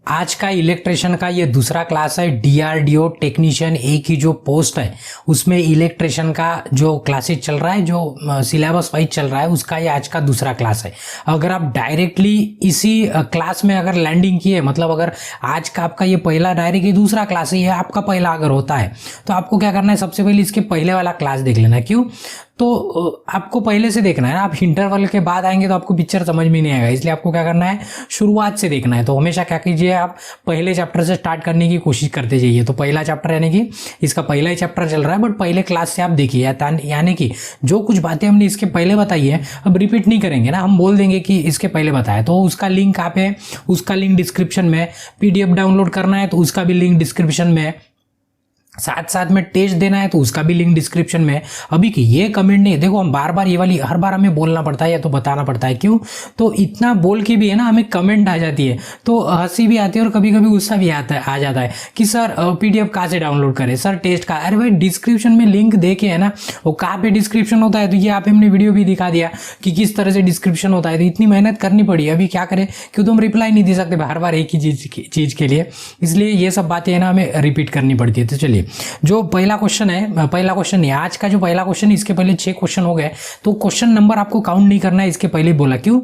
आज का इलेक्ट्रिशियन का ये दूसरा क्लास है। डीआरडीओ टेक्नीशियन एक ही जो पोस्ट है उसमें इलेक्ट्रिशियन का जो क्लासेज चल रहा है, जो सिलेबस वाइज चल रहा है, उसका ये आज का दूसरा क्लास है। अगर आप डायरेक्टली इसी क्लास में अगर लैंडिंग किए, मतलब अगर आज का आपका ये पहला डायरेक्ट दूसरा क्लास है, ये आपका पहला अगर होता है तो आपको क्या करना है, सबसे पहले इसके पहले वाला क्लास देख लेना। क्यों? तो आपको पहले से देखना है ना। आप इंटरवल के बाद आएंगे तो आपको पिक्चर समझ में नहीं आएगा, इसलिए आपको क्या करना है, शुरुआत से देखना है। तो हमेशा क्या कीजिए, आप पहले चैप्टर से स्टार्ट करने की कोशिश करते जाइए। तो पहला चैप्टर यानी कि इसका पहला ही चैप्टर चल रहा है, बट पहले क्लास से आप देखिए। यानी कि जो कुछ बातें हमने इसके पहले बताई है अब रिपीट नहीं करेंगे ना, हम बोल देंगे कि इसके पहले बताया। तो उसका लिंक आप है, उसका लिंक डिस्क्रिप्शन में। पीडीएफ डाउनलोड करना है तो उसका भी लिंक डिस्क्रिप्शन में। साथ साथ में टेस्ट देना है तो उसका भी लिंक डिस्क्रिप्शन में। अभी कि ये कमेंट नहीं, देखो हम बार बार ये वाली हर बार हमें बोलना पड़ता है या तो बताना पड़ता है। क्यों? तो इतना बोल के भी है ना, हमें कमेंट आ जाती है तो हंसी भी आती है और कभी कभी गुस्सा भी आता है, आ जाता है कि सर पीडीएफ कहाँ से डाउनलोड करें, सर टेस्ट का। अरे भाई डिस्क्रिप्शन में लिंक दे के है ना, वो कहाँ पे डिस्क्रिप्शन होता है। तो ये आप हमने वीडियो भी दिखा दिया कि किस तरह से डिस्क्रिप्शन होता है। तो इतनी मेहनत करनी पड़ी, अभी क्या करें, क्यों? तो हम रिप्लाई नहीं दे सकते हर बार एक ही चीज़ के लिए, इसलिए ये सब बातें है ना हमें रिपीट करनी पड़ती है। तो चलिए, जो पहला क्वेश्चन है, पहला क्वेश्चन नहीं, आज का जो पहला क्वेश्चन, इसके पहले 6 क्वेश्चन हो गए, तो क्वेश्चन नंबर आपको काउंट नहीं करना है, इसके पहले बोला। क्यों?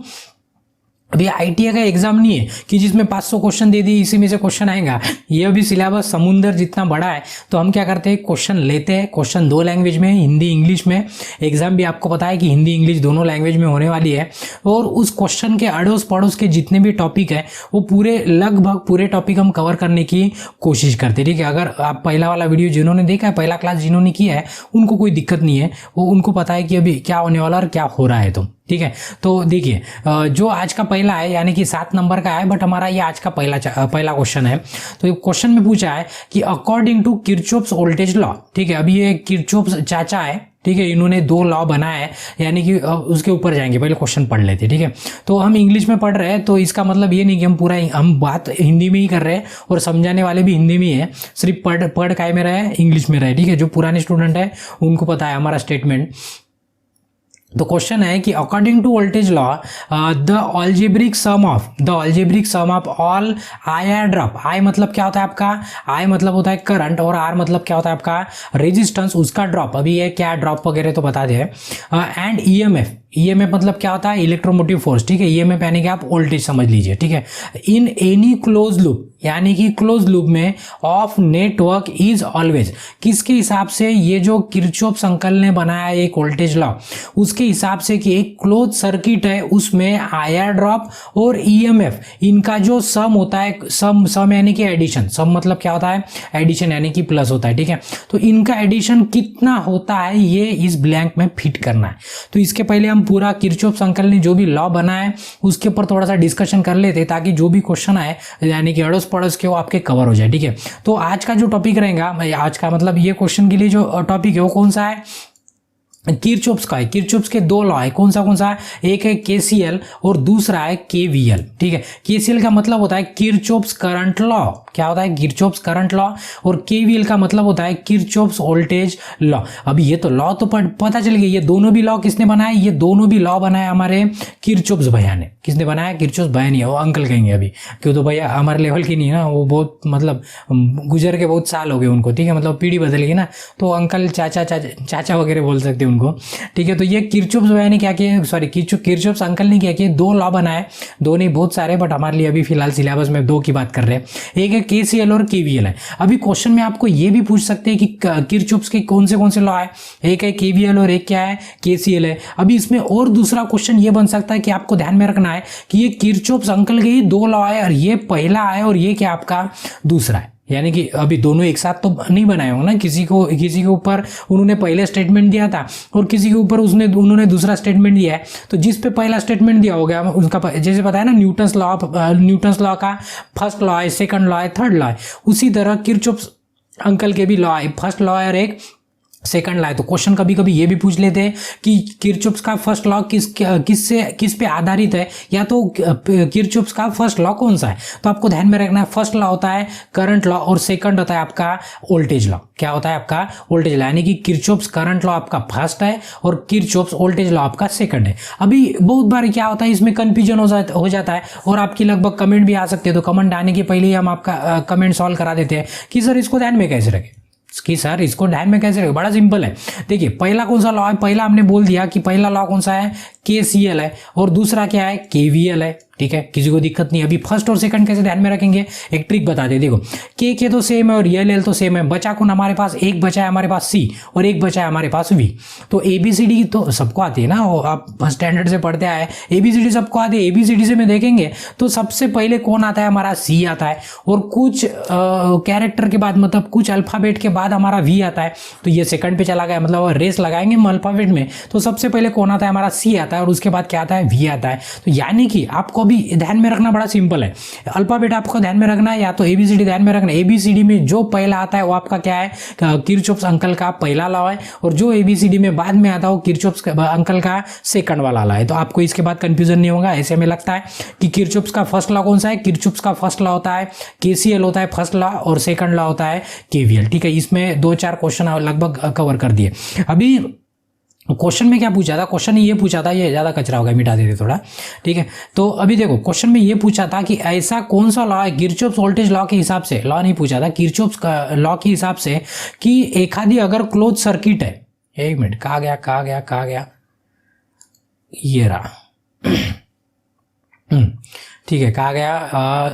अभी आईटीआई का एग्जाम नहीं है कि जिसमें 500 क्वेश्चन दे दिए इसी में से क्वेश्चन आएगा। ये अभी सिलेबस समुंदर जितना बड़ा है, तो हम क्या करते हैं, क्वेश्चन लेते हैं। क्वेश्चन 2 लैंग्वेज में, हिंदी इंग्लिश में। एग्जाम भी आपको पता है कि हिंदी इंग्लिश दोनों लैंग्वेज में होने वाली है। और उस क्वेश्चन के अड़ोस पड़ोस के जितने भी टॉपिक है वो पूरे लगभग पूरे टॉपिक हम कवर करने की कोशिश करते हैं। ठीक है, अगर आप पहला वाला वीडियो जिन्होंने देखा है, पहला क्लास जिन्होंने किया है, उनको कोई दिक्कत नहीं है, वो उनको पता है कि अभी क्या होने वाला और क्या हो रहा है। तो ठीक है, तो देखिए जो आज का पहला है यानी कि 7 नंबर का है, बट हमारा ये आज का पहला क्वेश्चन है। तो क्वेश्चन में पूछा है कि according to Kirchhoff's voltage law. ठीक है, अभी ये किरचॉफ्स चाचा है, ठीक है, इन्होंने 2 लॉ बनाया है, यानी कि उसके ऊपर जाएंगे, पहले क्वेश्चन पढ़ लेते। ठीक है, तो हम इंग्लिश में पढ़ रहे हैं, तो इसका मतलब ये नहीं कि हम बात हिंदी में ही कर रहे हैं और समझाने वाले भी हिंदी में ही है, सिर्फ पढ़ काय में रहे, इंग्लिश में रहे। ठीक है, जो पुराने स्टूडेंट है उनको पता है हमारा स्टेटमेंट। तो क्वेश्चन है कि according to voltage law the algebraic sum of all I R drop. I मतलब क्या होता है आपका, आई मतलब होता है करंट, और आर मतलब क्या होता है आपका रेजिस्टेंस, उसका ड्रॉप। अभी ये क्या ड्रॉप वगैरह तो बता दे। एंड ईएमएफ मतलब क्या होता है, इलेक्ट्रोमोटिव फोर्स। ठीक है, ईएमएफ यानी कि आप वोल्टेज समझ लीजिए। ठीक है, इन एनी क्लोज लूप, यानी कि क्लोज लूप में ऑफ नेटवर्क इज ऑलवेज, किसके हिसाब से, ये जो किरचॉफ अंकल ने बनाया एक वोल्टेज लॉ, उसके हिसाब से कि एक क्लोज सर्किट है, उसमें आईआर ड्रॉप और ईएमएफ इनका जो सम होता है, सम यानी कि एडिशन, सम मतलब क्या होता है, एडिशन यानी कि प्लस होता है। ठीक है, तो इनका एडिशन कितना होता है ये इस ब्लैंक में फिट करना है। तो इसके पहले हम पूरा किरचॉफ अंकल ने जो भी लॉ बनाया है उसके ऊपर थोड़ा सा डिस्कशन कर लेते, ताकि जो भी क्वेश्चन आए यानी कि अड़ोस पड़ोस के वो आपके कवर हो जाए। ठीक है, तो आज का जो टॉपिक रहेगा, आज का मतलब ये क्वेश्चन के लिए जो टॉपिक है वो कौन सा है, किरचॉफ्स का है। किरचॉफ्स के 2 लॉ है, कौन सा है, एक है केसीएल और दूसरा है केवीएल। ठीक है, केसीएल का मतलब होता है किरचॉफ्स करंट लॉ, क्या होता है, किरचॉफ्स करंट लॉ, और केवीएल का मतलब होता है किरचॉफ्स वोल्टेज लॉ। अभी ये तो लॉ तो पता चल गया, ये दोनों भी लॉ किसने बनाए, ये दोनों भी लॉ बनाए हमारे किरचॉफ्स भैया ने। किसने बनाया, किरचॉफ्स भैया नहीं है, वो अंकल कहेंगे अभी, क्यों, तो भैया हमारे लेवल की नहीं है ना, वो बहुत मतलब गुजर के बहुत साल हो गए उनको। ठीक है, मतलब पीढ़ी बदल गई ना, तो अंकल चाचा वगैरह बोल सकते उनको। ठीक है, तो ये किरचॉफ्स भैया ने क्या किया, सॉरी किरचॉफ्स अंकल ने क्या किया, 2 लॉ बनाए, 2 नहीं बहुत सारे, बट हमारे लिए अभी फिलहाल सिलेबस में 2 की बात कर रहे हैं। एक है केसीएल और केवीएल है। अभी क्वेश्चन में आपको ये भी पूछ सकते हैं कि किरचॉफ्स के कौन से लॉ है, एक है केवीएल और एक क्या है, केसीएल है। अभी इसमें और दूसरा क्वेश्चन ये बन सकता है कि आपको ध्यान में रखना है कि ये किरचॉफ्स अंकल के ही 2 लॉ है, और ये पहला है और ये क्या आपका दूसरा है। यानी कि अभी दोनों एक साथ तो नहीं बनाए हो ना, किसी के ऊपर उन्होंने पहले स्टेटमेंट दिया था और किसी के ऊपर उन्होंने दूसरा स्टेटमेंट दिया है। तो जिस पे पहला स्टेटमेंट दिया हो गया उसका, जैसे पता है ना न्यूटन्स लॉ का फर्स्ट लॉ है, सेकंड लॉ है, थर्ड लॉ है, उसी तरह किरचॉफ्स अंकल के भी लॉ है, फर्स्ट लॉ है और एक सेकंड लॉ है। तो क्वेश्चन कभी कभी ये भी पूछ लेते हैं कि किरचॉफ्स का फर्स्ट लॉ किस पे आधारित है, या तो किरचॉफ्स का फर्स्ट लॉ कौन सा है। तो आपको ध्यान में रखना है, फर्स्ट लॉ होता है करंट लॉ और सेकंड होता है आपका वोल्टेज लॉ। क्या होता है आपका वोल्टेज लॉ, यानी कि किरचॉफ्स करंट लॉ आपका फर्स्ट है और किरचॉफ्स वोल्टेज लॉ आपका सेकंड है। अभी बहुत बार क्या होता है, इसमें कंफ्यूजन हो जाता है और आपकी लगभग कमेंट भी आ सकते हैं। तो कमेंट आने के पहले ही हम आपका कमेंट सॉल्व करा देते हैं कि सर इसको ध्यान में कैसे रखें, कि सर इसको ध्यान में कैसे रखें। बड़ा सिंपल है। देखिए पहला कौन सा लॉ है, पहला हमने बोल दिया कि पहला लॉ कौन सा है, KCL है, और दूसरा क्या है, KVL है। ठीक है, किसी को दिक्कत नहीं। अभी फर्स्ट और सेकंड कैसे ध्यान में रखेंगे, एक ट्रिक बता दे। देखो के तो सेम है और L तो सेम है, बचा कौन हमारे पास, एक बचा है हमारे पास C और एक बचा है हमारे पास V। तो ABCD तो सबको आती है ना, आप स्टैंडर्ड से पढ़ते आए, ABCD सबको आती है। ABCD से में देखेंगे तो सबसे पहले कौन आता है, हमारा C आता है, और कुछ कैरेक्टर के बाद, मतलब कुछ अल्फाबेट के बाद हमारा V आता है। तो ये सेकंड पे चला गया, मतलब रेस लगाएंगे हम अल्फाबेट में, तो सबसे पहले कौन आता है, हमारा C आता है, और उसके बाद क्या आता है, V आता है। तो यानी कि आपको भी ध्यान में रखना बड़ा सिंपल है, अल्फाबेट आपको ध्यान में रखना है, या तो ABCD ध्यान में रखना। ABCD में जो पहला आता है वो आपका क्या है, किरचॉफ्स अंकल का पहला लॉ है, और जो ABCD में बाद में आता है वो किरचॉफ्स अंकल का सेकंड वाला लॉ है। तो आपको इसके बाद कंफ्यूजन नहीं होगा। ऐसे में लगता है कि किरचॉफ्स का फर्स्ट लॉ कौन सा है, किरचॉफ्स का फर्स्ट लॉ होता है KCL होता है फर्स्ट लॉ, और सेकंड लॉ होता है KVL। ठीक है, इसमें 2-4 क्वेश्चन लगभग कवर कर दिए। अभी क्वेश्चन में क्या पूछा था, क्वेश्चन ये पूछा था, ये ज़्यादा कचरा होगा, मिटा देते थोड़ा। ठीक है, तो अभी देखो क्वेश्चन में ये पूछा था कि ऐसा कौन सा लॉ है, किरचॉफ्स वोल्टेज लॉ के हिसाब से, लॉ नहीं पूछा था, किरचॉफ्स लॉ के हिसाब से कि एखादी अगर क्लोज सर्किट है, एक मिनट, कहाँ गया, ये रहा। ठीक है, कहा गया,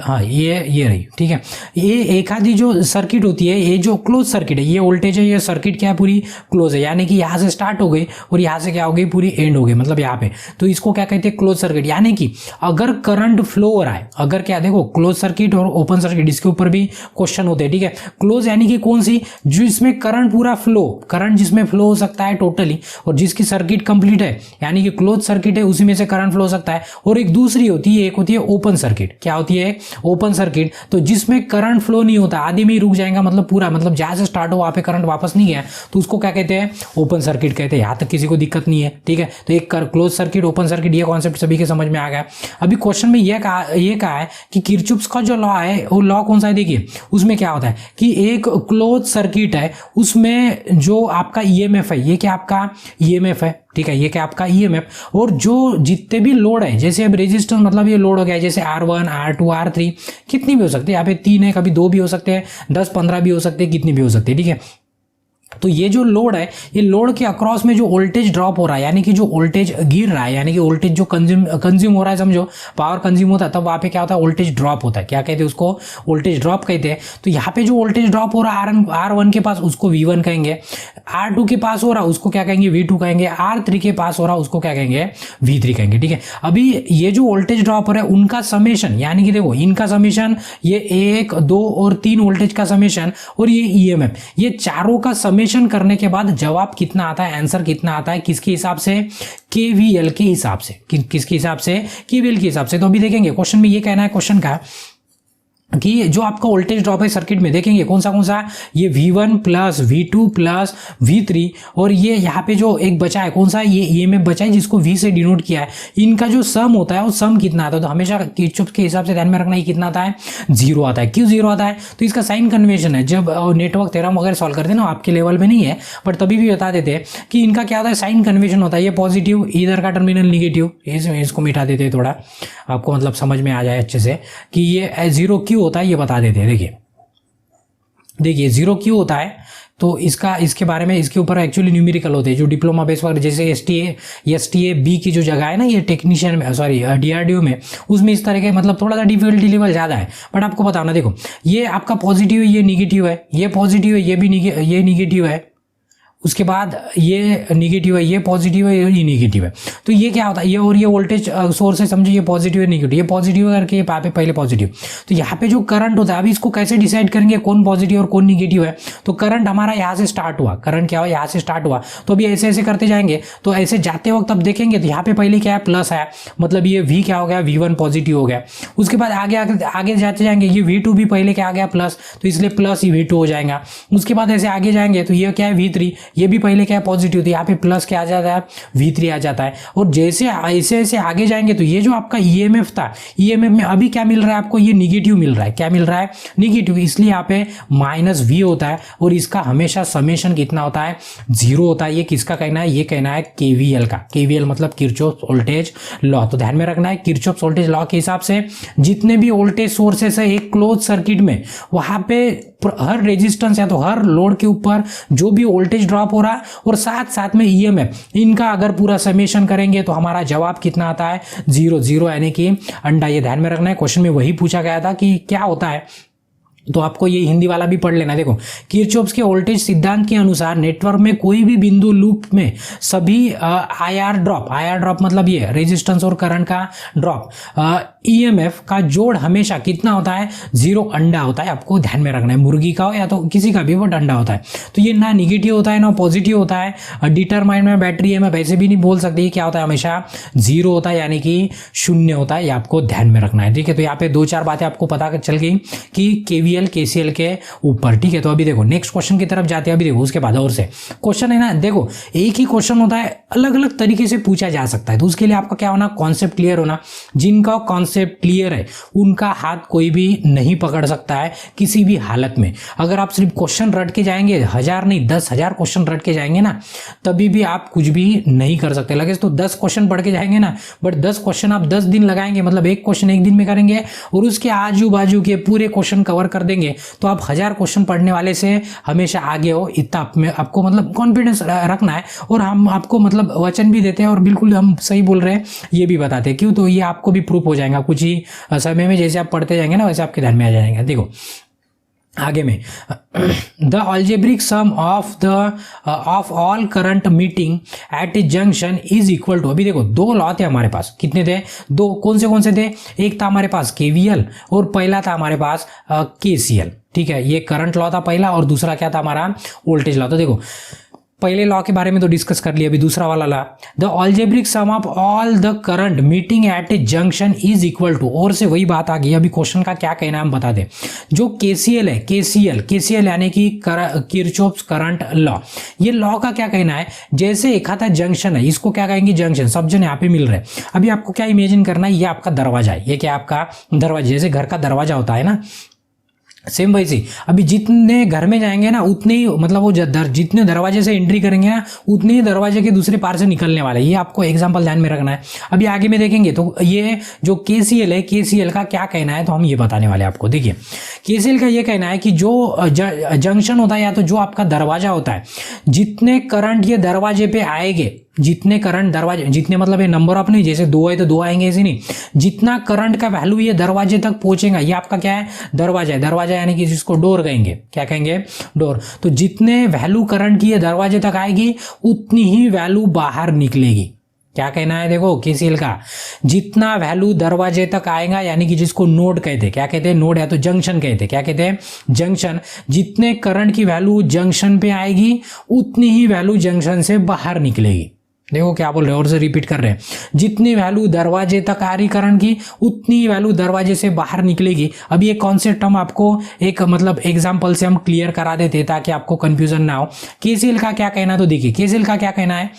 हाँ ये रही। ठीक है, ये एक आधी जो सर्किट होती है, ये जो क्लोज सर्किट है, ये वोल्टेज है, ये सर्किट क्या है, पूरी क्लोज है, यानी कि यहाँ से स्टार्ट हो गई और यहाँ से क्या हो गई, पूरी एंड हो गई, मतलब यहाँ पे। तो इसको क्या कहते हैं, क्लोज सर्किट। यानी कि अगर करंट फ्लो हो रहा है, अगर क्या, देखो क्लोज सर्किट और ओपन सर्किट, इसके ऊपर भी क्वेश्चन होते हैं। ठीक है, क्लोज यानी कि कौन सी, जिसमें करंट पूरा फ्लो, करंट जिसमें फ्लो हो सकता है टोटली, और जिसकी सर्किट कंप्लीट है, यानी कि क्लोज सर्किट है, उसी में से करंट फ्लो हो सकता है। और एक दूसरी होती है, एक होती है ओपन सर्किट। क्या होती है, ओपन सर्किट, तो जिसमें करंट फ्लो नहीं होता, आधे में ही रुक जाएगा, मतलब पूरा, मतलब जहां से स्टार्ट हो वहां पे करंट वापस नहीं गया, तो उसको क्या कहते हैं, ओपन सर्किट कहते हैं। यहां तक किसी को दिक्कत नहीं है। ठीक है, तो एक क्लोज सर्किट, ओपन सर्किट, ये कॉन्सेप्ट सभी के समझ में आ गया। अभी क्वेश्चन में ये कहा है कि किरचॉफ्स का जो लॉ है, वो लॉ कौन सा है, देखिए उसमें क्या होता है कि एक क्लोज सर्किट है, उसमें जो आपका EMF है, ये क्या आपका EMF है। ठीक है, ये क्या आपका EMF, और जो जितने भी लोड है, जैसे अब रेजिस्टेंस, मतलब ये लोड हो गया, जैसे R1 R2 R3, कितनी भी हो सकती है, यहाँ पे 3 है, कभी 2 भी हो सकते हैं, 10-15 भी हो सकते हैं, कितनी भी हो सकती है। ठीक है, तो ये जो लोड है, ये लोड के अक्रॉस में जो वोल्टेज ड्रॉप हो रहा है, यानी कि जो वोल्टेज गिर रहा है, यानी कि वोल्टेज जो कंज्यूम हो रहा है, समझो पावर कंज्यूम होता है, तब वहां पे क्या होता है, वोल्टेज ड्रॉप होता है। क्या कहते हैं उसको, वोल्टेज ड्रॉप कहते हैं। तो यहाँ पे जो वोल्टेज ड्रॉप हो रहा है R1 के पास, उसको V1 कहेंगे, R2 के पास हो रहा है उसको क्या कहेंगे, V2 कहेंगे, R3 के पास हो रहा है उसको क्या कहेंगे, V3 कहेंगे। ठीक है, अभी ये जो वोल्टेज ड्रॉप हो रहा है, उनका समेशन, यानी कि देखो इनका समेशन, ये 1, 2 और 3 वोल्टेज का समेशन, और ये EMF, ये चारों का समेशन करने के बाद जवाब कितना आता है, आंसर कितना आता है, किसके हिसाब से, KVL के हिसाब से। किसके हिसाब से, KVL के हिसाब से। तो अभी देखेंगे क्वेश्चन में ये कहना है, क्वेश्चन का कि जो आपका वोल्टेज ड्रॉप है सर्किट में, देखेंगे कौन सा, ये V1 plus V2 plus V3, और ये यहाँ पे जो एक बचा है कौन सा, ये EMF बचा है, जिसको V से डिनोट किया है। इनका जो सम होता है वो सम कितना आता है, तो हमेशा किरचॉफ के हिसाब से ध्यान में रखना, ये कितना आता है, 0 आता है। क्यों 0 आता है, तो इसका साइन कन्वेंशन है। जब नेटवर्क थ्योरम वगैरह सॉल्व करते हैं ना, आपके लेवल में नहीं है, बट तभी भी बता देते हैं कि इनका क्या होता है, साइन कन्वेंशन होता है। ये पॉजिटिव, इधर का टर्मिनल निगेटिव, इसको मिटा देते हैं, थोड़ा आपको मतलब समझ में आ जाए अच्छे से कि ये 0 क्यों होता है, ये बता देते हैं। देखिए 0 क्यों होता है, तो इसके बारे में, इसके ऊपर एक्चुअली न्यूमेरिकल होते हैं, जो डिप्लोमा बेस वगैरह, जैसे STA B की जो जगह है ना, ये टेक्नीशियन में, सॉरी DRDO में, उसमें इस तरह के मतलब थोड़ा सा डिफिकल्टी लेवल ज़्यादा है। बट आपको बताना, देखो ये आपका पॉजिटिव है, ये निगेटिव है, ये पॉजिटिव है, ये निगेटिव है, उसके बाद ये निगेटिव है, ये पॉजिटिव है, ये निगेटिव है। तो ये क्या होता है, ये और ये वोल्टेज सोर्स है, समझिए ये पॉजिटिव है, निगेटिव, ये पॉजिटिव करके यहाँ पे पहले पॉजिटिव। तो यहाँ पे जो करंट होता है, अभी इसको कैसे डिसाइड करेंगे कौन पॉजिटिव और कौन निगेटिव है। तो करंट हमारा यहाँ से स्टार्ट हुआ, करंट क्या हुआ, यहाँ से स्टार्ट हुआ, तो अभी ऐसे ऐसे करते जाएंगे, तो ऐसे जाते वक्त अब देखेंगे तो यहाँ पे पहले क्या है, प्लस है, मतलब ये V क्या हो गया, V1 पॉजिटिव हो गया। उसके बाद आगे जाते जाएंगे, ये V2 भी पहले क्या आ गया, प्लस, तो इसलिए प्लस ही V2 हो जाएगा। उसके बाद ऐसे आगे जाएंगे तो ये क्या है, V3, ये भी पहले क्या है पॉजिटिव, तो यहाँ पे प्लस क्या आ जाता है V3 आ जाता है। और जैसे ऐसे ऐसे आगे जाएंगे तो ये जो आपका EMF था, EMF में अभी क्या मिल रहा है आपको, ये निगेटिव मिल रहा है। क्या मिल रहा है, निगेटिव, इसलिए यहाँ पे -V होता है और इसका हमेशा समेशन कितना होता है, 0 होता है। ये किसका कहना है, ये कहना है KVL का। KVL मतलब किरचॉफ वोल्टेज लॉ। तो ध्यान में रखना है किरचॉफ वोल्टेज लॉ के हिसाब से जितने भी वोल्टेज सोर्सेस है एक क्लोज सर्किट में, वहां पे हर रेजिस्टेंस या तो हर लोड के ऊपर जो भी वोल्टेज ड्रॉप हो रहा है और साथ साथ में EMF, इनका अगर पूरा समेशन करेंगे तो हमारा जवाब कितना आता है, 0 0, यानी कि अंडा। ये ध्यान में रखना है, क्वेश्चन में वही पूछा गया था कि क्या होता है, तो आपको ये हिंदी वाला भी पढ़ लेना। देखो किरचॉफ के वोल्टेज सिद्धांत के अनुसार नेटवर्क में कोई भी बिंदु लूप में सभी IR ड्रॉप मतलब ये रेजिस्टेंस और करंट का ड्रॉप, EMF का जोड़ हमेशा कितना होता है, 0 अंडा होता है। आपको ध्यान में रखना है, मुर्गी का हो या तो किसी का भी, वो अंडा होता है। तो ये ना निगेटिव होता है ना पॉजिटिव होता है। डिटरमाइन में बैटरी है, मैं वैसे भी नहीं बोल सकती, क्या होता है, हमेशा 0 होता है, यानी कि 0 होता है। ये आपको ध्यान में रखना है, ठीक है। तो यहाँ पे 2-4 बातें आपको पता चल गई कि KVL KCL के ऊपर, ठीक है। तो अभी देखो नेक्स्ट क्वेश्चन की तरफ जाते हैं। अभी देखो उसके बाद और से क्वेश्चन है ना, देखो एक ही क्वेश्चन होता है, अलग अलग तरीके से पूछा जा सकता है। तो उसके लिए आपका क्या होना, कॉन्सेप्ट क्लियर होना। जिनका कॉन्सेप्ट क्लियर है उनका हाथ कोई भी नहीं पकड़ सकता है किसी भी हालत में। अगर आप सिर्फ क्वेश्चन रट के जाएंगे, 1000 नहीं 10,000 क्वेश्चन रट के जाएंगे ना, तभी भी आप कुछ भी नहीं कर सकते। लगे तो 10 क्वेश्चन पढ़ के जाएंगे ना, बट 10 क्वेश्चन आप 10 दिन लगाएंगे, मतलब एक क्वेश्चन एक दिन में करेंगे और उसके आजू बाजू के पूरे क्वेश्चन कवर कर देंगे, तो आप 1000 क्वेश्चन पढ़ने वाले से हमेशा आगे हो। इतना आपको मतलब कॉन्फिडेंस रखना है। और हम आपको मतलब वचन भी देते हैं और बिल्कुल हम सही बोल रहे हैं ये भी बताते हैं। क्यों, तो ये आपको भी प्रूफ हो जाएगा कुछ ही समय में, जैसे आप पढ़ते जाएंगे ना वैसे आपके ध्यान में आ जाएगा। देखो आगे में the algebraic sum of all current meeting at a junction is equal to, अभी देखो 2 लॉ थे हमारे पास, कितने थे, 2, कौन से थे, एक था हमारे पास KVL और पहला था हमारे पास KCL, ठीक है। ये करंट लॉ था पहला और दूसरा क्या था हमारा, वोल्टेज लॉ। तो देखो पहले लॉ के बारे में तो डिस्कस कर लिया, अभी दूसरा वाला law, the algebraic sum of all the current meeting at a junction is equal to, और से वही बात आ गई। अभी क्वेश्चन का क्या कहना है हम बता दें। जो KCL है, KCL यानी कि किरचॉफ करंट लॉ, ये लॉ का क्या कहना है, जैसे एक आता जंक्शन है, इसको क्या कहेंगे, जंक्शन, सब जन यहाँ पे मिल रहे हैं। अभी आपको क्या इमेजिन करना है, ये आपका दरवाजा है, ये क्या आपका दरवाजा, जैसे घर का दरवाजा होता है ना, सेम वैसे अभी जितने घर में जाएंगे ना उतने ही मतलब वो जितने दरवाजे से एंट्री करेंगे ना उतने ही दरवाजे के दूसरे पार से निकलने वाले। ये आपको एग्जांपल ध्यान में रखना है। अभी आगे में देखेंगे तो ये जो KCL है, KCL का क्या कहना है, तो हम ये बताने वाले आपको। देखिए KCL का ये कहना है कि जो जंक्शन होता है या तो जो आपका दरवाजा होता है, जितने करंट ये दरवाजे पे आएंगे, जितने करंट दरवाजे, जितने मतलब ये नंबर ऑफ नहीं, जैसे 2 है तो 2 आएंगे, ऐसे नहीं, जितना करंट का वैल्यू ये दरवाजे तक पहुंचेगा, ये आपका क्या है, दरवाजा है। दरवाजा यानी कि जिसको डोर कहेंगे, क्या कहेंगे, डोर। तो जितने वैल्यू करंट की ये दरवाजे तक आएगी उतनी ही वैल्यू बाहर निकलेगी। क्या कहना है, देखो KCL का, जितना वैल्यू दरवाजे तक आएगा, यानी कि जिसको नोड कहते हैं, क्या कहते हैं, नोड या तो जंक्शन कहते हैं, क्या कहते हैं, जंक्शन, जितने करंट की वैल्यू जंक्शन पे आएगी उतनी ही वैल्यू जंक्शन से बाहर निकलेगी। देखो क्या बोल रहे हैं, और से रिपीट कर रहे हैं, जितनी वैल्यू दरवाजे तक आ रही करंट की उतनी ही वैल्यू दरवाजे से बाहर निकलेगी। अब ये कॉन्सेप्ट हम आपको एक मतलब एग्जांपल से हम क्लियर करा देते ताकि आपको कंफ्यूजन ना हो। KCL का क्या कहना, तो देखिए KCL का क्या कहना है,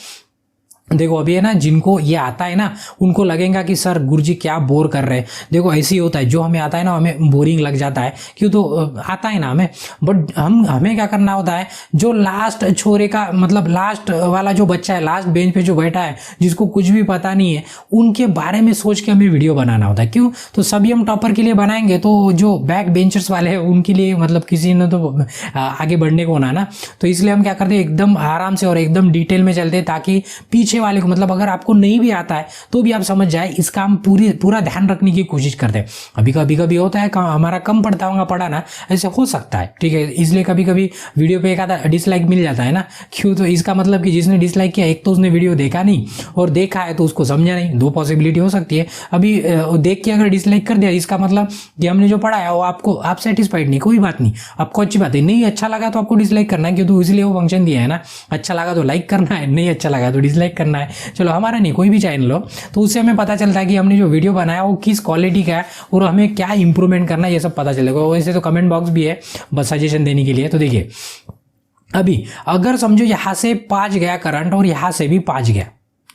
देखो अभी है ना, जिनको ये आता है ना उनको लगेगा कि सर गुरुजी क्या बोर कर रहे हैं। देखो ऐसे ही होता है, जो हमें आता है ना हमें बोरिंग लग जाता है, क्यों, तो आता है ना हमें, बट हमें क्या करना होता है, जो लास्ट छोरे का मतलब लास्ट वाला जो बच्चा है, लास्ट बेंच पे जो बैठा है, जिसको कुछ भी पता नहीं है, उनके बारे में सोच के हमें वीडियो बनाना होता है। क्यों, तो सभी हम टॉपर के लिए बनाएंगे, तो जो बैक बेंचर्स वाले हैं उनके लिए मतलब किसी ने तो आगे बढ़ने को होना ना, तो इसलिए हम क्या करते हैं, एकदम आराम से और एकदम डिटेल में चलते हैं ताकि पीछे वाले को मतलब अगर आपको नहीं भी आता है तो भी आप समझ जाए, इसका हम पूरा ध्यान रखने की कोशिश करते हैं। अभी कभी होता है हमारा कम पढ़ता होगा पढ़ा ना, ऐसे हो सकता है, ठीक है, इसलिए कभी वीडियो पे एक आधा डिसलाइक मिल जाता है ना। क्यों, तो इसका मतलब कि जिसने डिसलाइक किया, एक तो उसने वीडियो देखा नहीं और देखा है तो उसको समझा नहीं, 2 पॉसिबिलिटी हो सकती है। अभी देख के अगर डिसलाइक कर दिया, इसका मतलब कि हमने जो पढ़ा है वो आप सेटिस्फाइड नहीं, कोई बात नहीं, आपको अच्छी बात है, नहीं अच्छा लगा तो आपको डिसलाइक करना है, क्यों, तो इसलिए वो फंक्शन दिया है ना, अच्छा लगा तो लाइक करना है, नहीं अच्छा लगा तो डिसलाइक करना है। चलो हमारा नहीं, कोई भी चैनल हो, तो उससे हमें पता चलता है कि हमने जो वीडियो बनाया वो किस क्वालिटी का है और हमें क्या इंप्रूवमेंट करना है, ये सब पता चलेगा। वैसे तो कमेंट बॉक्स भी है बस सजेशन देने के लिए। तो देखिए अभी अगर समझो यहाँ से 5 गया करंट और यहाँ से भी 5 गया,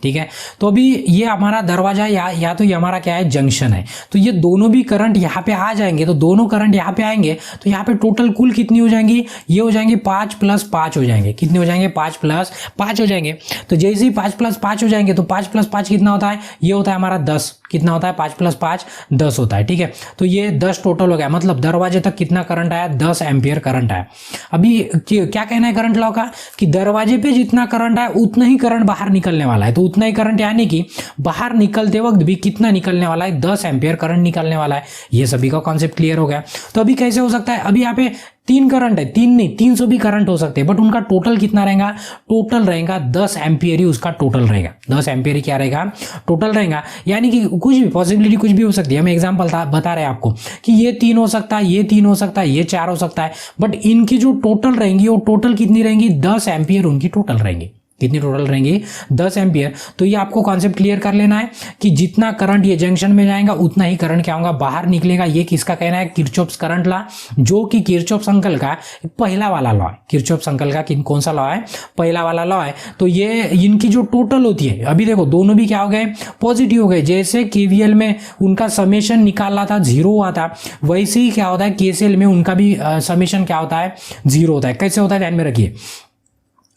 ठीक है, तो अभी ये हमारा दरवाजा या तो ये हमारा क्या है, जंक्शन है, तो ये दोनों भी करंट यहाँ पे आ जाएंगे, तो दोनों करंट यहाँ पे आएंगे, तो यहाँ पे टोटल कुल कितनी हो जाएंगी, ये हो जाएंगे 5 + 5 हो जाएंगे, कितने हो जाएंगे, 5 + 5 हो जाएंगे। तो जैसे ही 5 + 5 हो जाएंगे, तो 5 + 5 कितना होता है, ये होता है हमारा 10, कितना होता है, 5 + 5 10 होता है, ठीक है। तो ये 10 टोटल हो गया, मतलब दरवाजे तक कितना करंट आया, 10 एम्पियर करंट आया। अभी क्या कहना है करंट लॉ का, कि दरवाजे पे जितना करंट आया उतना ही करंट बाहर निकलने वाला है, तो उतना ही करंट यानी कि बाहर निकलते वक्त भी कितना निकलने वाला है, 10 एम्पियर करंट निकलने वाला है। ये सभी का कॉन्सेप्ट क्लियर हो गया। तो अभी कैसे हो सकता है, अभी यहाँ पे 3 करंट है, 3 नहीं 300 भी करंट हो सकते हैं, बट उनका टोटल कितना रहेगा, टोटल रहेगा 10 एम्पियर ही उसका टोटल रहेगा, 10 एम्पियर ही क्या रहेगा, टोटल रहेगा। यानी कि कुछ भी पॉसिबिलिटी कुछ भी हो सकती है, हम एग्जांपल बता रहे हैं आपको कि ये 3 हो सकता है, ये 3 हो सकता है, ये 4 हो सकता है, बट इनकी जो टोटल रहेंगी वो टोटल कितनी रहेंगी, 10 एम्पियर उनकी टोटल रहेंगी। कितनी टोटल रहेंगी, 10 एम्पियर। तो ये आपको कॉन्सेप्ट क्लियर कर लेना है कि जितना करंट ये जंक्शन में जाएगा उतना ही करंट क्या होगा, बाहर निकलेगा। ये किसका कहना है, किरचॉफ्स करंट लॉ, जो कि किरचॉफ्स अंकल का पहला वाला लॉ है। किरचॉफ्स अंकल का कौन सा लॉ है, पहला वाला लॉ है। तो ये इनकी जो टोटल होती है, अभी देखो दोनों भी क्या हो गए, पॉजिटिव हो गए। जैसे केवीएल में उनका समेशन निकाला था 0 हुआ था, वैसे ही क्या होता है केसीएल में उनका भी समेशन क्या होता है, 0 होता है। कैसे होता है ध्यान में रखिए,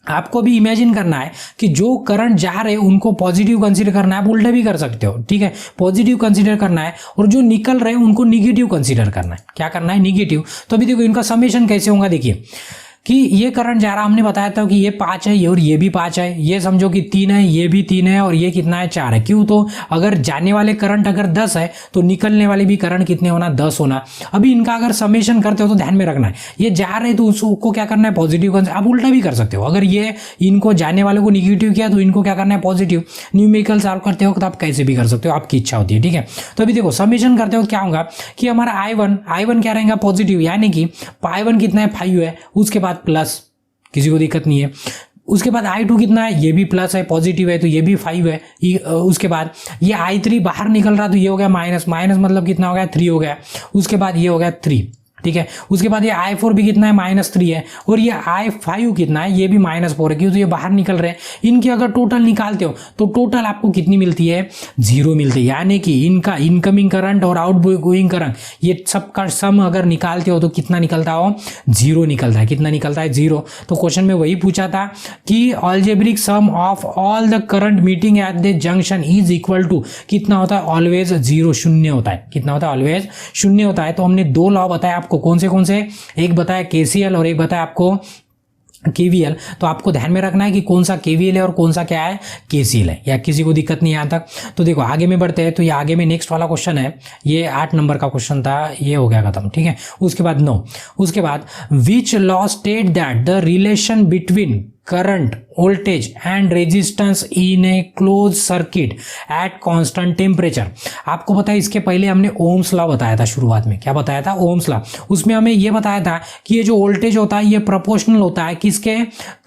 आपको भी इमेजिन करना है कि जो करंट जा रहे हैं उनको पॉजिटिव कंसीडर करना है, आप उल्टा भी कर सकते हो, ठीक है, पॉजिटिव कंसीडर करना है, और जो निकल रहे हैं उनको निगेटिव कंसीडर करना है। क्या करना है, निगेटिव। तो अभी देखो इनका समेशन कैसे होगा, देखिए कि ये करंट जा रहा, हमने बताया था कि ये 5 है, ये और ये भी 5 है, ये समझो कि 3 है, ये भी 3 है, और ये कितना है, 4 है। क्यों, तो अगर जाने वाले करंट अगर 10 है तो निकलने वाले भी करंट कितने होना, 10 होना। अभी इनका अगर समेशन करते हो तो ध्यान में रखना है, ये जा रहे तो उसको क्या करना है, पॉजिटिव। आप उल्टा भी कर सकते हो, अगर ये इनको जाने वाले को निगेटिव किया तो इनको क्या करना है, पॉजिटिव। न्यूमेरिकल सॉल्व करते हो तो आप कैसे भी कर सकते हो, आपकी इच्छा होती है, ठीक है। तो अभी देखो समेशन करते हो क्या होगा कि हमारा I1 क्या रहेगा, पॉजिटिव, यानी कि I1 कितना है, 5 है, उसके बाद प्लस, किसी को दिक्कत नहीं है। उसके बाद I2 कितना है, ये भी प्लस है, पॉजिटिव है, तो ये भी 5 है। उसके बाद ये I3 बाहर निकल रहा, तो ये हो गया माइनस, मतलब कितना हो गया, 3 हो गया। उसके बाद ये हो गया 3, ठीक है। उसके बाद ये I4 भी कितना है, -3 है, और ये I5 कितना है, ये भी -4 है, क्यों, तो ये बाहर निकल रहे हैं। इनकी अगर टोटल निकालते हो तो टोटल आपको कितनी मिलती है, 0 मिलती है। यानी कि इनका इनकमिंग करंट और आउटगोइंग करंट ये सबका सम अगर निकालते हो तो कितना निकलता हो, 0 निकलता है। कितना निकलता है, 0। तो क्वेश्चन में वही पूछा था कि algebraic sum of all the current meeting at the junction is equal to कितना होता है, ऑलवेज 0, शून्य होता है। कितना होता है, ऑलवेज शून्य होता है। तो हमने 2 लॉ बताया आपको, कौन से, एक बताया केसीएल और एक बताया आपको केवीएल। तो आपको ध्यान में रखना है कि कौन सा केवीएल है और कौन सा क्या है, केसीएल है। या किसी को दिक्कत नहीं यहाँ तक। तो देखो आगे में बढ़ते हैं, तो ये आगे में नेक्स्ट वाला क्वेश्चन है, ये 8 नंबर का क्वेश्चन था, ये हो गया खत्म, ठीक है। उसके बाद 9, उसके बाद विच law state that the relation between current, voltage and resistance in A close circuit at constant temperature. आपको पता है इसके पहले हमने ओम्स लॉ बताया था शुरुआत में। क्या बताया था, ओम्स लॉ। उसमें हमें ये बताया था कि ये जो वोल्टेज होता है ये प्रोपोर्शनल होता है किसके,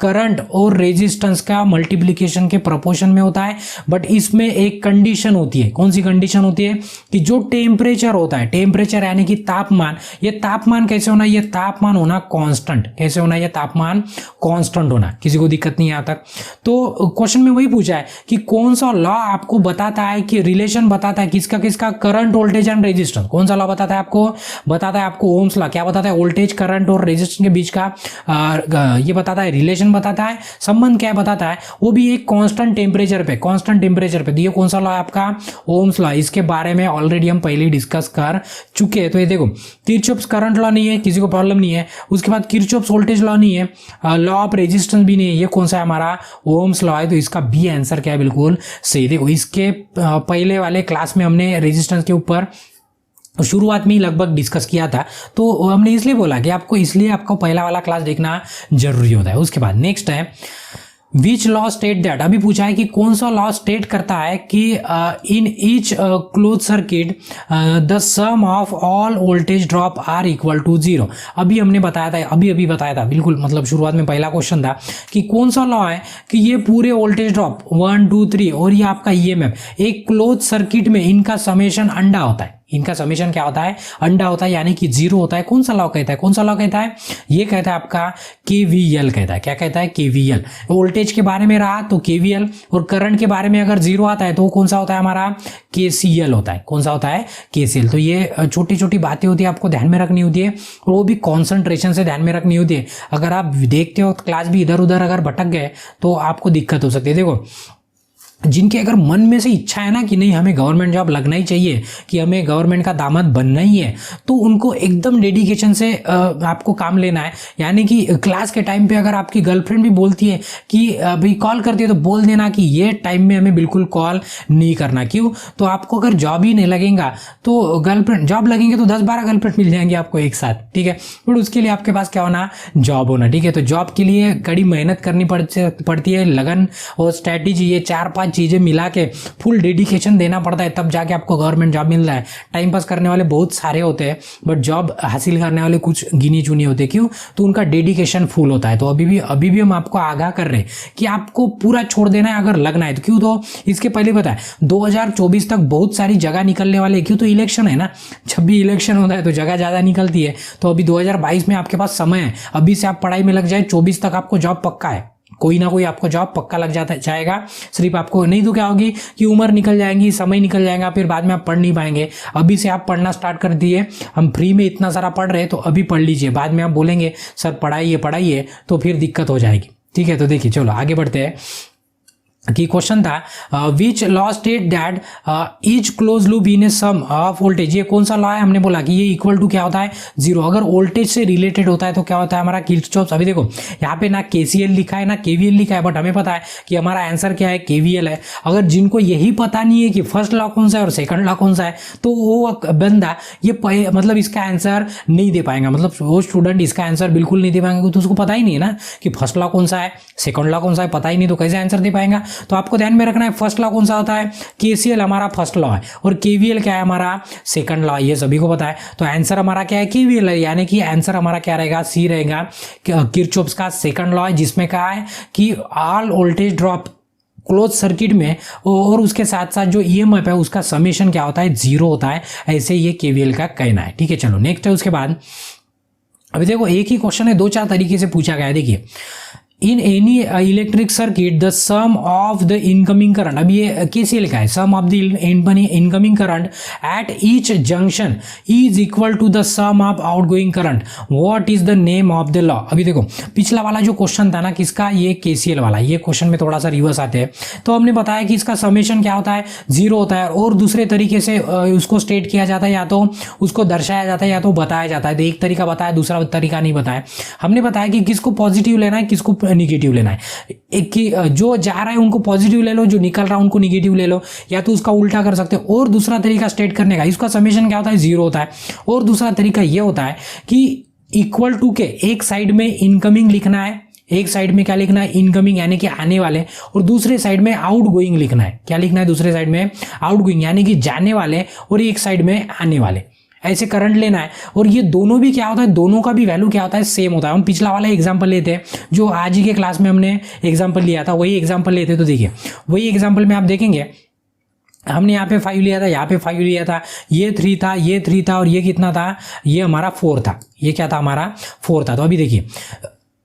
करंट और रेजिस्टेंस का मल्टीप्लिकेशन के प्रोपोर्शन में होता है। बट इसमें एक कंडीशन होती है, कौन सी कंडीशन होती है, कि जो टेम्परेचर होता है, टेम्परेचर यानी कि तापमान, ये तापमान कैसे होना, ये तापमान होना कांस्टेंट। कैसे होना, ये तापमान कांस्टेंट होना। किसी को दिक्कत नहीं यहाँ तक। तो क्वेश्चन में वही पूछा है कि कौन सा लॉ आपको बताता है कि रिलेशन बताता है किसका किसका, करंट, वोल्टेज एंड रेजिस्टेंस। कौन सा लॉ बताता है आपको, बताता है आपको ओम्स लॉ। क्या बताता है, वोल्टेज, करंट और रेजिस्टेंस के बीच का ये बताता है, रिलेशन बताता है, संबंध क्या बताता है, वो भी एक कांस्टेंट टेम्परेचर पे, कांस्टेंट टेम्परेचर पे। ये कौन सा लॉ है आपका, ओम्स लॉ। इसके बारे में ऑलरेडी हम पहले डिस्कस कर चुके हैं। तो ये देखो किरचॉफ्स करंट लॉ नहीं है, किसी को प्रॉब्लम नहीं है। उसके बाद किरचॉफ्स वोल्टेज लॉ नहीं है, लॉ ऑफ रेजिस्टेंस भी नहीं है। ये कौन सा है, हमारा ओम्स लॉ है। तो इसका बी आंसर क्या है, बिल्कुल सही। देखो इसके पहले वाले क्लास में हमने रेजिस्टेंस के ऊपर शुरुआत में ही लगभग डिस्कस किया था, तो हमने इसलिए बोला कि आपको, इसलिए आपको पहला वाला क्लास देखना जरूरी होता है। उसके बाद नेक्स्ट है विच लॉ स्टेट दैट। अभी पूछा है कि कौन सा लॉ स्टेट करता है कि in each close circuit the sum of all voltage drop are equal to 0। अभी हमने बताया था, अभी बताया था, बिल्कुल मतलब शुरुआत में पहला क्वेश्चन था कि कौन सा लॉ है कि ये पूरे वोल्टेज ड्रॉप 1 2 3 और ये आपका ईएमएफ एक क्लोज सर्किट में इनका समेशन अंडा होता है। इनका समीशन क्या होता है, अंडा होता है, यानी कि 0 होता है। कौन सा लॉ कहता है, कौन सा लॉ कहता है, ये कहता है आपका KVL कहता है। क्या कहता है, KVL। वोल्टेज के बारे में रहा तो KVL, और करंट के बारे में अगर 0 आता है तो कौन सा होता है हमारा, KCL होता है। कौन सा होता है, KCL। तो ये छोटी छोटी बातें होती है, आपको ध्यान में रखनी होती है, और वो भी कॉन्सेंट्रेशन से ध्यान में रखनी होती है। अगर आप देखते हो क्लास भी इधर उधर अगर भटक गए तो आपको दिक्कत हो सकती है। देखो, जिनके अगर मन में से इच्छा है ना कि नहीं हमें गवर्नमेंट जॉब लगना ही चाहिए, कि हमें गवर्नमेंट का दामाद बनना ही है, तो उनको एकदम डेडिकेशन से आपको काम लेना है। यानी कि क्लास के टाइम पे अगर आपकी गर्लफ्रेंड भी बोलती है कि भाई कॉल करती है, तो बोल देना कि ये टाइम में हमें बिल्कुल कॉल नहीं करना। क्यों, तो आपको अगर जॉब ही नहीं लगेगा तो गर्लफ्रेंड, जॉब लगेंगे तो 10-12 गर्लफ्रेंड मिल जाएंगे आपको एक साथ, ठीक है। बट उसके लिए आपके पास क्या होना, जॉब होना, ठीक है। तो जॉब के लिए कड़ी मेहनत करनी पड़ती है, लगन और स्ट्रैटेजी, ये 4-5 चीजें मिला के फुल डेडिकेशन देना पड़ता है, तब जाके आपको गवर्नमेंट जॉब मिल रहा है। टाइम पास करने वाले बहुत सारे होते हैं, बट जॉब हासिल करने वाले कुछ गिनी चुनी होते हैं। क्यों, तो उनका डेडिकेशन फुल होता है। तो अभी भी हम आपको आगाह कर रहे हैं कि आपको पूरा छोड़ देना है अगर लगना है तो। क्यों, तो इसके पहले पता है 2024 तक बहुत सारी जगह निकलने वाले। क्यों, तो इलेक्शन है ना, जब भी इलेक्शन होता है तो जगह ज्यादा निकलती है। तो अभी 2022 में आपके पास समय है, अभी से आप पढ़ाई में लग जाए, 24 तक आपको जॉब पक्का है, कोई ना कोई आपको जॉब पक्का लग जाएगा। सिर्फ आपको नहीं तो क्या होगी कि उम्र निकल जाएगी, समय निकल जाएगा, फिर बाद में आप पढ़ नहीं पाएंगे। अभी से आप पढ़ना स्टार्ट कर दिए, हम फ्री में इतना सारा पढ़ रहे हैं तो अभी पढ़ लीजिए, बाद में आप बोलेंगे सर पढ़ाइए तो फिर दिक्कत हो जाएगी, ठीक है। तो देखिए, चलो आगे बढ़ते हैं कि क्वेश्चन था which law state that each close loop in a sum of voltage. ये कौन सा लॉ है, हमने बोला कि ये इक्वल टू क्या होता है, 0। अगर वोल्टेज से रिलेटेड होता है तो क्या होता है हमारा, किरचॉफ। अभी देखो यहाँ पे ना KCL लिखा है ना KVL लिखा है, बट हमें पता है कि हमारा आंसर क्या है, KVL है। अगर जिनको यही पता नहीं है कि फर्स्ट लॉ कौन सा है और सेकंड लॉ कौन सा है, तो वो बंदा ये मतलब इसका आंसर नहीं दे पाएगा, मतलब वो स्टूडेंट इसका आंसर बिल्कुल नहीं दे पाएंगे, तो उसको पता ही नहीं है ना कि फर्स्ट लॉ कौन सा है, सेकंड लॉ कौन सा है, पता ही नहीं, तो कैसे आंसर दे पाएगा। तो आपको ध्यान में रखना है, फर्स्ट लॉ कौन सा होता है, KCL हमारा फर्स्ट लॉ है, और KVL क्या है हमारा, सेकंड लॉ। ये सभी को पता है। तो आंसर हमारा क्या है, KVL है, यानी कि आंसर हमारा क्या रहेगा, C रहेगा। किरचॉफ का सेकंड लॉ है, जिसमें कहा है कि all voltage drop close circuit में, और उसके साथ साथ जो EMF है उसका समेशन क्या होता है, 0 होता है। ऐसे ये KVL का कहना है, ठीक है। चलो नेक्स्ट है उसके बाद। अभी देखो एक ही क्वेश्चन है, 2-4 तरीके से पूछा गया है। देखिए, in any electric circuit the sum of the incoming current, अब ये KCL का है, sum of the incoming current at each junction is equal to the sum of outgoing current, what is the name of the law. अभी देखो पिछला वाला जो question था ना किसका, ये KCL वाला, ये क्वेश्चन में थोड़ा सा रिवर्स आते हैं। तो हमने बताया कि इसका समेशन क्या होता है, 0 होता है, और दूसरे तरीके से उसको स्टेट किया जाता है, या तो उसको दर्शाया जाता है या तो बताया जाता है। तो एक तरीका बताया, दूसरा तरीका नहीं बताया। हमने बताया कि किसको पॉजिटिव लेना है, किसको निगेटिव लेना है। एक कि जो जा रहा है उनको पॉजिटिव ले लो, जो निकल रहा है उनको निगेटिव ले लो, या तो उसका उल्टा कर सकते हो। और दूसरा तरीका स्टेट करने का, इसका समेशन क्या होता है, 0 होता है। और दूसरा तरीका ये होता है कि इक्वल टू के एक साइड में इनकमिंग लिखना है, एक साइड में क्या लिखना है, इनकमिंग यानी कि आने वाले, और दूसरे साइड में आउटगोइंग लिखना है। क्या लिखना है दूसरे साइड में, आउटगोइंग यानी कि जाने वाले, और एक साइड में आने वाले, ऐसे करंट लेना है। और ये दोनों भी क्या होता है, दोनों का भी वैल्यू क्या होता है, सेम होता है। हम पिछला वाला एग्जांपल लेते हैं जो आज ही के क्लास में हमने एग्जांपल लिया था, वही एग्जांपल लेते हैं। तो देखिए वही एग्जांपल में आप देखेंगे, हमने यहाँ पे 5 लिया था, यहाँ पे 5 लिया था, ये 3 था, ये 3 था, और ये कितना था, ये हमारा 4 था। ये क्या था, हमारा 4 था। तो अभी देखिए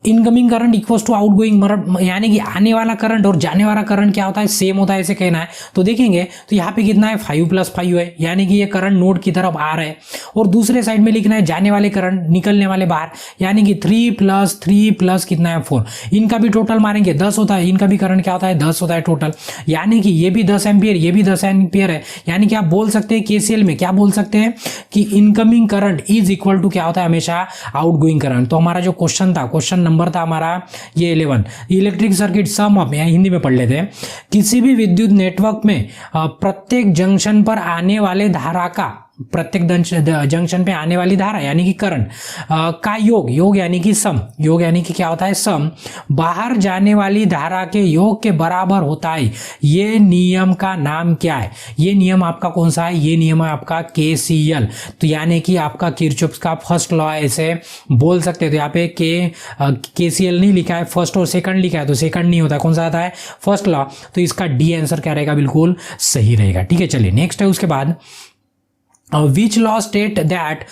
incoming current equals to outgoing, यानी कि आने वाला करंट और जाने वाला करंट क्या होता है, सेम होता है, ऐसे कहना है। तो देखेंगे तो यहाँ पे कितना है, 5 + 5 है, यानी कि ये करंट नोड की तरफ आ रहा है। और दूसरे साइड में लिखना है जाने वाले करंट, निकलने वाले बाहर, यानी कि 3 + 3 + कितना है, 4। इनका भी टोटल मारेंगे 10 होता है, इनका भी करंट क्या होता है, 10 होता है टोटल। यानी कि ये भी 10 एम्पियर, ये भी 10 एम्पियर है। यानी कि आप बोल सकते हैं KCL में क्या बोल सकते हैं कि incoming current is equal to क्या होता है, हमेशा आउटगोइंग करंट। तो हमारा जो क्वेश्चन था, क्वेश्चन नंबर था हमारा ये 11, electric circuit sum of, Hindi में पढ़ लेते हैं, किसी भी विद्युत नेटवर्क में प्रत्येक जंक्शन पर आने वाले धारा का, प्रत्येक जंक्शन पे आने वाली धारा यानी कि करंट का योग यानी कि सम, योग यानी कि क्या होता है, सम, बाहर जाने वाली धारा के योग के बराबर होता है। ये नियम का नाम क्या है, ये नियम आपका कौन सा है, ये नियम है आपका KCL। तो यानी कि आपका किरचॉफ का फर्स्ट लॉ ऐसे बोल सकते हैं। तो यहाँ पे KCL नहीं लिखा है, फर्स्ट और सेकंड लिखा है, तो सेकंड नहीं होता, कौन सा आता है, फर्स्ट लॉ। तो इसका D आंसर क्या रहेगा, बिल्कुल सही रहेगा। ठीक है, चलिए नेक्स्ट है उसके बाद which law state that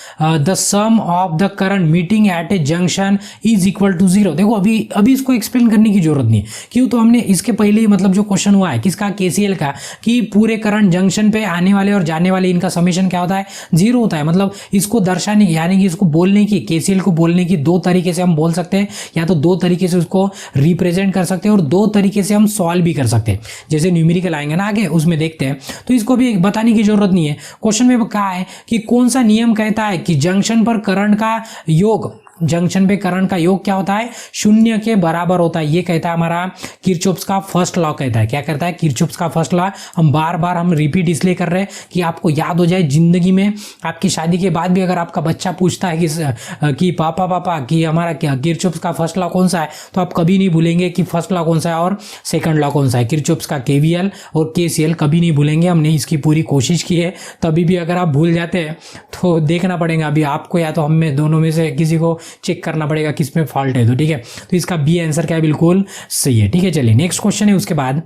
the sum of the current meeting at a junction is equal to 0। देखो अभी इसको एक्सप्लेन करने की जरूरत नहीं है, क्यों, तो हमने इसके पहले ही मतलब जो क्वेश्चन हुआ है किसका, केसीएल का, कि पूरे करंट जंक्शन पे आने वाले और जाने वाले इनका समेशन क्या होता है, 0 होता है। मतलब इसको दर्शाने यानी कि इसको बोलने की, केसीएल को बोलने की दो तरीके से हम बोल सकते हैं, या तो दो तरीके से उसको रिप्रेजेंट कर सकते हैं और दो तरीके से हम सॉल्व भी कर सकते हैं। जैसे न्यूमेरिकल आएंगे ना आगे, उसमें देखते हैं, तो इसको भी बताने की जरूरत नहीं है। क्वेश्चन में कहा है कि कौन सा नियम कहता है कि जंक्शन पर करंट का योग, जंक्शन पे करंट का योग क्या होता है, 0 के बराबर होता है। ये कहता है हमारा किरचॉफ्स का फर्स्ट लॉ कहता है। क्या कहता है, किरचॉफ्स का फर्स्ट लॉ। हम बार बार हम रिपीट इसलिए कर रहे हैं कि आपको याद हो जाए जिंदगी में। आपकी शादी के बाद भी अगर आपका बच्चा पूछता है कि पापा कि हमारा क्या किरचॉफ्स का फर्स्ट लॉ कौन सा है, तो आप कभी नहीं भूलेंगे कि फर्स्ट लॉ कौन सा है और सेकंड लॉ कौन सा है। किरचॉफ्स का केवीएल और केसीएल कभी नहीं भूलेंगे, हमने इसकी पूरी कोशिश की है। तभी भी अगर आप भूल जाते हैं तो देखना पड़ेगा अभी आपको, या तो हमें दोनों में से किसी को चेक करना पड़ेगा किस में फॉल्ट है। तो ठीक है, तो इसका बी आंसर क्या है, बिल्कुल सही है। ठीक है, चलिए नेक्स्ट क्वेश्चन है उसके बाद,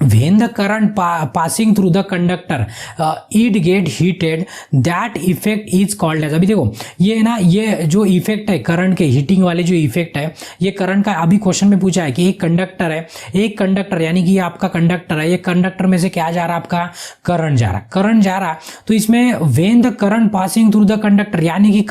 when the current passing through the conductor it get heated that effect is called as। अभी देखो ये ना, ये जो इफेक्ट है करंट के, हीटिंग वाले जो इफेक्ट है, ये करंट का अभी क्वेश्चन में पूछा है कि एक कंडक्टर है, एक कंडक्टर यानी कि ये आपका कंडक्टर है, ये कंडक्टर में से क्या जा रहा है, आपका करंट जा रहा, करंट जा रहा। तो इसमें when the current passing through the conductor यानी कि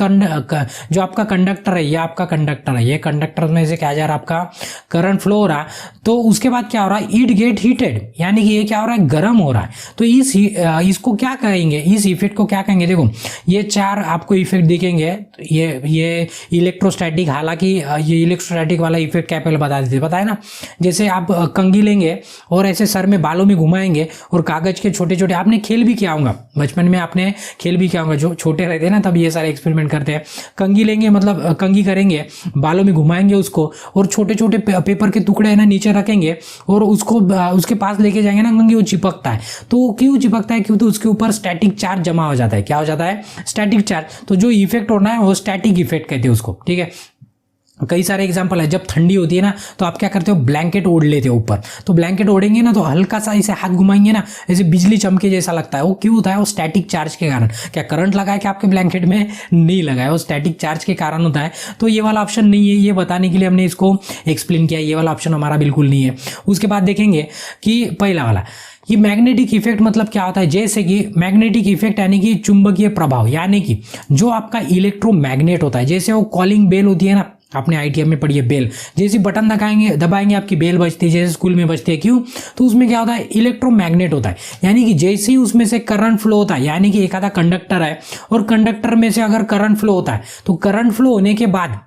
जो आपका कंडक्टर है, ये आपका कंडक्टर है, ये कंडक्टर में से क्या जा रहा है, आपका करंट फ्लो हो रहा। तो उसके बाद क्या हो रहा है, इट गेट हीटेड यानी कि ये क्या हो रहा है, गर्म हो रहा है। तो इसको क्या कहेंगे, इस इफेक्ट को क्या कहेंगे, देखो ये चार आपको इफेक्ट दिखेंगे। ये इलेक्ट्रोस्टैटिक, हालांकि ये इलेक्ट्रोस्टैटिक वाला इफेक्ट क्या पहले बता देते, पता है ना। जैसे आप कंघी लेंगे और ऐसे सर में बालों में घुमाएंगे और कागज के छोटे छोटे, आपने खेल भी किया होगा बचपन में, आपने खेल भी किया होगा, जो छोटे रहते हैं ना तब ये सारे एक्सपेरिमेंट करते हैं। कंघी लेंगे, मतलब कंघी करेंगे, बालों में घुमाएंगे उसको और छोटे छोटे पेपर के टुकड़े है ना नीचे रखेंगे और उसको उसके पास लेके जाएंगे ना कंघी, वो चिपकता है। तो क्यों चिपकता है, क्यों, तो उसके ऊपर स्टैटिक चार्ज जमा हो जाता है। क्या हो जाता है, स्टैटिक चार्ज। तो जो इफेक्ट होना है वो स्टैटिक इफेक्ट कहते हैं उसको। ठीक है, कई सारे एग्जांपल है, जब ठंडी होती है ना तो आप क्या करते हो, ब्लैंकेट ओढ़ लेते हो ऊपर। तो ब्लैंकेट ओढ़ेंगे ना तो हल्का सा इसे हाथ घुमाएंगे ना, ऐसे बिजली चमके जैसा लगता है। वो क्यों होता है, वो स्टैटिक चार्ज के कारण। क्या करंट लगा है क्या आपके ब्लैंकेट में, नहीं लगा है, वो स्टैटिक चार्ज के कारण होता है। तो ये वाला ऑप्शन नहीं है, ये बताने के लिए हमने इसको एक्सप्लेन किया। ये वाला ऑप्शन हमारा बिल्कुल नहीं है। उसके बाद देखेंगे कि पहला वाला, ये मैग्नेटिक इफेक्ट मतलब क्या होता है, जैसे कि मैग्नेटिक इफेक्ट यानी कि चुंबकीय प्रभाव, यानी कि जो आपका इलेक्ट्रोमैग्नेट होता है, जैसे वो कॉलिंग बेल होती है ना, आपने आईटीएम में पढ़ी है बेल, जैसे बटन दबाएंगे आपकी बेल बजती है, जैसे स्कूल में बजती है। क्यों, तो उसमें क्या होता है, इलेक्ट्रोमैग्नेट होता है, यानी कि जैसे ही उसमें से करंट फ्लो होता है, यानी कि एक आधा कंडक्टर है और कंडक्टर में से अगर करंट फ्लो होता है, तो करंट फ्लो होने के बाद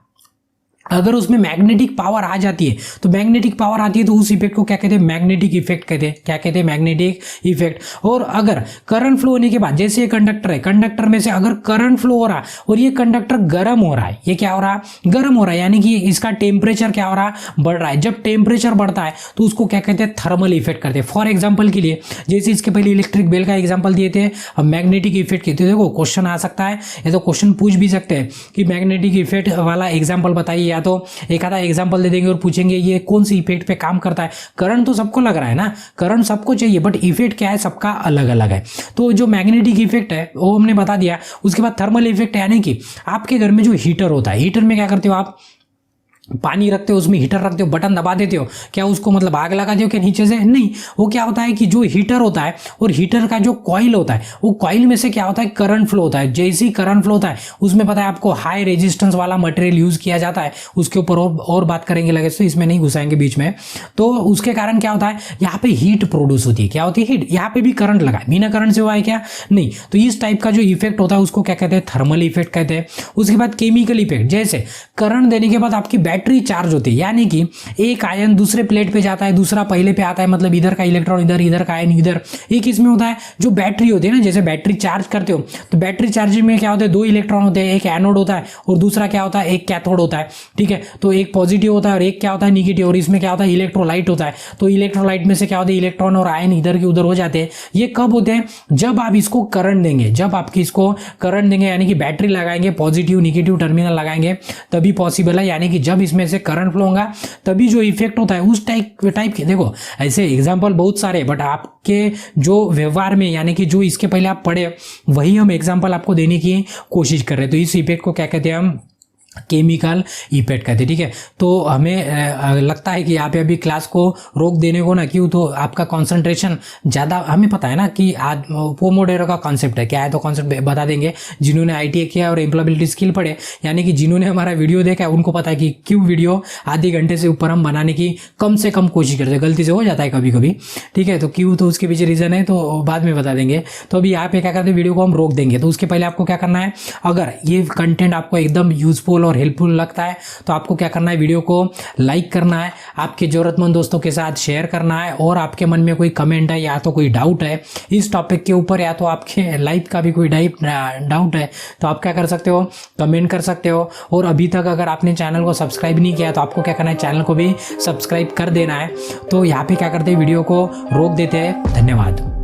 अगर उसमें मैग्नेटिक पावर आ जाती है, तो मैग्नेटिक पावर आती है तो उस इफेक्ट को क्या कहते हैं, मैग्नेटिक इफेक्ट कहते हैं। क्या कहते हैं, मैग्नेटिक इफेक्ट। और अगर करंट फ्लो होने के बाद, जैसे ये कंडक्टर है, कंडक्टर में से अगर करंट फ्लो हो रहा और ये कंडक्टर गर्म हो रहा है, ये क्या हो रहा, गर्म हो रहा है, यानी कि इसका टेम्परेचर क्या हो रहा, बढ़ रहा है। जब टेम्परेचर बढ़ता है तो उसको क्या कहते हैं, थर्मल इफेक्ट कहते हैं। फॉर एग्जाम्पल के लिए, जैसे इसके पहले इलेक्ट्रिक बेल का एग्जाम्पल दिए थे, अब मैग्नेटिक इफेक्ट कहते हैं। देखो क्वेश्चन आ सकता है, या तो क्वेश्चन पूछ भी सकते हैं कि मैग्नेटिक इफेक्ट वाला एग्जाम्पल बताइए, या तो एक आधा एग्जांपल दे देंगे और पूछेंगे ये कौन सी इफेक्ट पे काम करता है। करंट तो सबको लग रहा है ना, करंट सबको चाहिए, बट इफेक्ट क्या है, सबका अलग अलग है। तो जो मैग्नेटिक इफेक्ट है वो हमने बता दिया। उसके बाद थर्मल इफेक्ट, यानी कि आपके घर में जो हीटर होता है, हीटर में क्या करते हो आप, पानी रखते हो, उसमें हीटर रखते हो, बटन दबा देते हो, क्या उसको मतलब आग लगा दो क्या नीचे से, नहीं। वो क्या होता है कि जो हीटर होता है और हीटर का जो कॉइल होता है, वो कॉइल में से क्या होता है, करंट फ्लो होता है। जैसे ही करंट फ्लो होता है उसमें पता है आपको हाई रेजिस्टेंस वाला मटेरियल यूज किया जाता है, उसके ऊपर और बात करेंगे लगे, तो इसमें नहीं घुसाएंगे बीच में। तो उसके कारण क्या होता है, यहाँ पे हीट प्रोड्यूस होती है। क्या होती है, हीट। यहाँ पे भी करंट लगा है, बिना करंट से हुआ है क्या, नहीं। तो इस टाइप का जो इफेक्ट होता है उसको क्या कहते हैं, थर्मल इफेक्ट कहते हैं। उसके बाद केमिकल इफेक्ट, जैसे करंट देने के बाद आपकी बैटरी चार्ज होती है, यानी कि एक आयन दूसरे प्लेट पे जाता है, दूसरा पहले पे आता है, मतलब इधर का इलेक्ट्रॉन इधर, इधर का आयन इधर। एक इसमें होता है जो बैटरी होती है ना, जैसे बैटरी चार्ज करते हो तो बैटरी चार्जिंग में क्या होता है, दो इलेक्ट्रॉन होते हैं, एक एनोड होता है और दूसरा क्या होता है, एक कैथोड होता है। ठीक है, तो एक पॉजिटिव होता है और एक क्या होता है, निगेटिव। और इसमें क्या होता है, इलेक्ट्रोलाइट होता है। तो इलेक्ट्रोलाइट में से क्या होता है, इलेक्ट्रॉन और आयन इधर के उधर हो जाते हैं। ये कब होते हैं, जब आप इसको करंट देंगे, जब आपकी इसको करंट देंगे, यानी कि बैटरी लगाएंगे, पॉजिटिव निगेटिव टर्मिनल लगाएंगे, तभी पॉसिबल है। यानी कि जब इसमें से करंट फ्लो होगा तभी जो इफेक्ट होता है उस टाइप के। देखो ऐसे एग्जाम्पल बहुत सारे हैं, बट आपके जो व्यवहार में यानी कि जो इसके पहले आप पढ़े वही हम एग्जाम्पल आपको देने की कोशिश कर रहे हैं। तो इस इफेक्ट को क्या कहते हैं हम, केमिकल इफेक्ट कहते हैं, ठीक है। तो हमें लगता है कि यहाँ पे अभी क्लास को रोक देने को ना, क्यों, तो आपका कंसंट्रेशन ज़्यादा, हमें पता है ना कि आज पोमोडोरो का कॉन्सेप्ट है, क्या है तो कॉन्सेप्ट बता देंगे। जिन्होंने ITA किया और एम्प्लॉयबिलिटी स्किल पढ़े यानी कि जिन्होंने हमारा वीडियो देखा है उनको पता है कि क्यों वीडियो आधे घंटे से ऊपर हम बनाने की कम से कम कोशिश करते हैं। गलती से हो जाता है कभी कभी, ठीक है, तो क्यों, तो उसके पीछे रीज़न है, तो बाद में बता देंगे। तो अभी यहाँ पे क्या करते हैं, वीडियो को हम रोक देंगे। तो उसके पहले आपको क्या करना है, अगर ये कंटेंट आपको एकदम यूजफुल और हेल्पफुल लगता है तो आपको क्या करना है, वीडियो को लाइक करना है, आपके जरूरतमंद दोस्तों के साथ शेयर करना है, और आपके मन में कोई कमेंट है या तो कोई डाउट है इस टॉपिक के ऊपर या तो आपके लाइफ का भी कोई डाउट है तो आप क्या कर सकते हो, कमेंट कर सकते हो। और अभी तक अगर आपने चैनल को सब्सक्राइब नहीं किया तो आपको क्या करना है, चैनल को भी सब्सक्राइब कर देना है। तो यहाँ पे क्या करते हैं, वीडियो को रोक देते हैं। धन्यवाद।